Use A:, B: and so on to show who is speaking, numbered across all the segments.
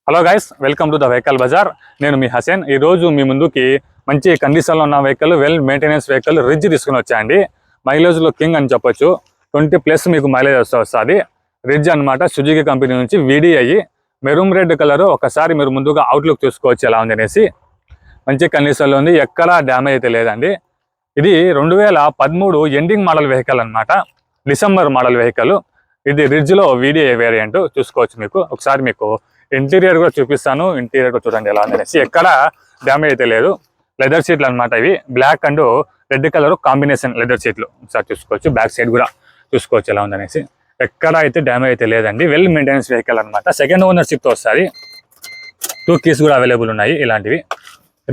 A: Hello guys, welcome to the vehicle bazaar. నేను మీ హసన్. ఈరోజు మీ ముందుకి మంచి కండిషన్లో ఉన్న వెహికల్, వెల్ మెయింటెనెన్స్ వెహికల్ రిడ్జ్ తీసుకుని వచ్చాయండి. మైలేజ్లో కింగ్ అని చెప్పొచ్చు. 20+ మీకు మైలేజ్ వస్తుంది. రిడ్జ్ అనమాట, సుజుకి కంపెనీ నుంచి VDI మెరూన్ రెడ్ కలర్. ఒకసారి మీరు ముందుగా అవుట్లుక్ చూసుకోవచ్చు ఎలా ఉంది అనేసి. మంచి కండిషన్లో ఉంది, ఎక్కడా డ్యామేజ్ అయితే లేదండి. ఇది 2013 ఎండింగ్ మోడల్ వెహికల్ అనమాట, డిసెంబర్ మోడల్ వెహికల్. ఇది రిడ్జ్లో VDI వేరియంట్ చూసుకోవచ్చు. మీకు ఒకసారి మీకు ఇంటీరియర్ కూడా చూపిస్తాను. ఇంటీరియర్ కూడా చూడండి ఎలా ఉందనేసి. ఎక్కడ డ్యామేజ్ అయితే లేదు. లెదర్ సీట్లు అనమాట ఇవి, black and red colour combination leather సీట్లు. ఒకసారి చూసుకోవచ్చు. బ్యాక్ సైడ్ కూడా చూసుకోవచ్చు ఎలా ఉందనేసి. ఎక్కడ అయితే డ్యామేజ్ అయితే లేదండి. వెల్ మెయింటెనెన్స్ వెహికల్ అనమాట. సెకండ్ ఓనర్షిప్తో వస్తుంది. 2 కీస్ కూడా అవైలబుల్ ఉన్నాయి ఇలాంటివి.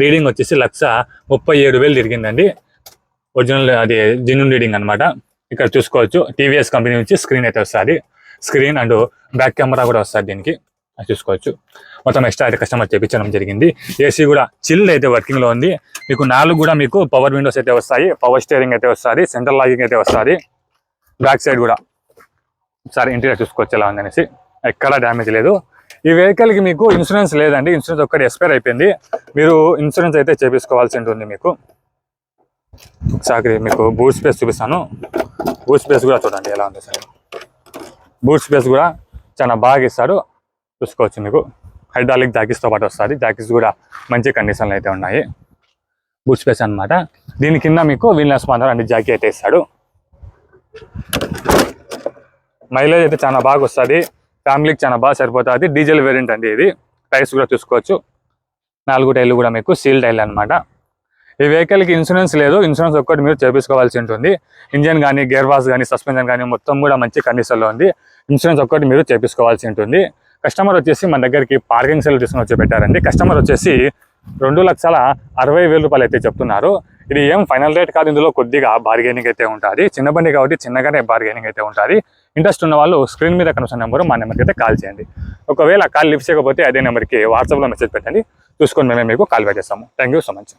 A: రీడింగ్ వచ్చేసి 1,37,000 తిరిగిందండి. ఒరిజినల్ అది జెన్యూన్ రీడింగ్ అనమాట. ఇక్కడ చూసుకోవచ్చు. TVS కంపెనీ నుంచి స్క్రీన్ అయితే వస్తుంది. స్క్రీన్ అండ్ బ్యాక్ కెమెరా కూడా వస్తుంది దీనికి, చూసుకోవచ్చు. మొత్తం ఎక్స్ట్రా అయితే కస్టమర్ చేయించడం జరిగింది. AC కూడా చిల్ అయితే వర్కింగ్ లో ఉంది. మీకు 4 కూడా మీకు పవర్ విండోస్ అయితే వస్తాయి. పవర్ స్టీరింగ్ అయితే వస్తుంది. సెంట్రల్ లాకింగ్ అయితే వస్తుంది. బ్యాక్ సైడ్ కూడా ఒకసారి ఇంటీరియర్ చూసుకోవచ్చు ఎలా ఉందనేసి. ఎక్కడ డ్యామేజ్ లేదు. ఈ వెహికల్ కి మీకు ఇన్సూరెన్స్ లేదండి. ఇన్సూరెన్స్ ఒక్కటి ఎక్స్పైర్ అయిపోయింది. మీరు ఇన్సూరెన్స్ అయితే చేపించుకోవాల్సి ఉంటుంది మీకు. ఒకసారి మీకు బూట్ స్పేస్ చూపిస్తాను. బూట్ స్పేస్ కూడా చూడండి ఎలా ఉంది సార్. బూట్ స్పేస్ కూడా చాలా బాగా ఇస్తారు, చూసుకోవచ్చు. మీకు హైడ్రాలిక్ జాకీస్తో పాటు వస్తుంది. జాకీస్ కూడా మంచి కండిషన్లో అయితే ఉన్నాయి. బూట్ స్పేస్ అనమాట. దీని కింద మీకు వీల్నెస్ మాత్రం అన్ని జాకీ అయితే ఇస్తాడు. మైలేజ్ అయితే చాలా బాగా వస్తుంది. ఫ్యామిలీకి చాలా బాగా సరిపోతుంది. డీజిల్ వేరియంట్ అండి ఇది. టైర్స్ కూడా చూసుకోవచ్చు. 4 టైర్లు కూడా మీకు సీల్ టైర్లు అనమాట. ఈ వెహికల్కి ఇన్సూరెన్స్ లేదు. ఇన్సూరెన్స్ ఒక్కటి మీరు చేపించుకోవాల్సి ఉంటుంది. ఇంజన్ కానీ, గేర్ బాక్స్ కానీ, సస్పెన్షన్ కానీ మొత్తం కూడా మంచి కండిషన్లో ఉంది. ఇన్సూరెన్స్ ఒక్కటి మీరు చేపించుకోవాల్సి ఉంటుంది. కస్టమర్ వచ్చేసి మన దగ్గరికి పార్కింగ్ సెల్ తీసుకుని వచ్చి పెట్టారండి. కస్టమర్ వచ్చేసి 2,60,000 రూపాయలు అయితే చెప్తున్నారు. ఇది ఏం ఫైనల్ రేట్ కాదు. ఇందులో కొద్దిగా బార్గెనింగ్ అయితే ఉంటుంది. చిన్న బండి కాబట్టి చిన్నగానే బార్గెనింగ్ అయితే ఉంటుంది. ఇంట్రెస్ట్ ఉన్న వాళ్ళు స్క్రీన్ మీద కనుక నెంబరు మా నెంబర్కి అయితే కాల్ చేయండి. ఒకవేళ కాల్ లిఫ్ట్ చేయకపోతే అదే నెంబర్కి వాట్సాప్లో మెసేజ్ పెట్టండి. చూసుకొని మేమే మీకు కాల్ బ్యాక్ చేస్తాము. Thank you so much.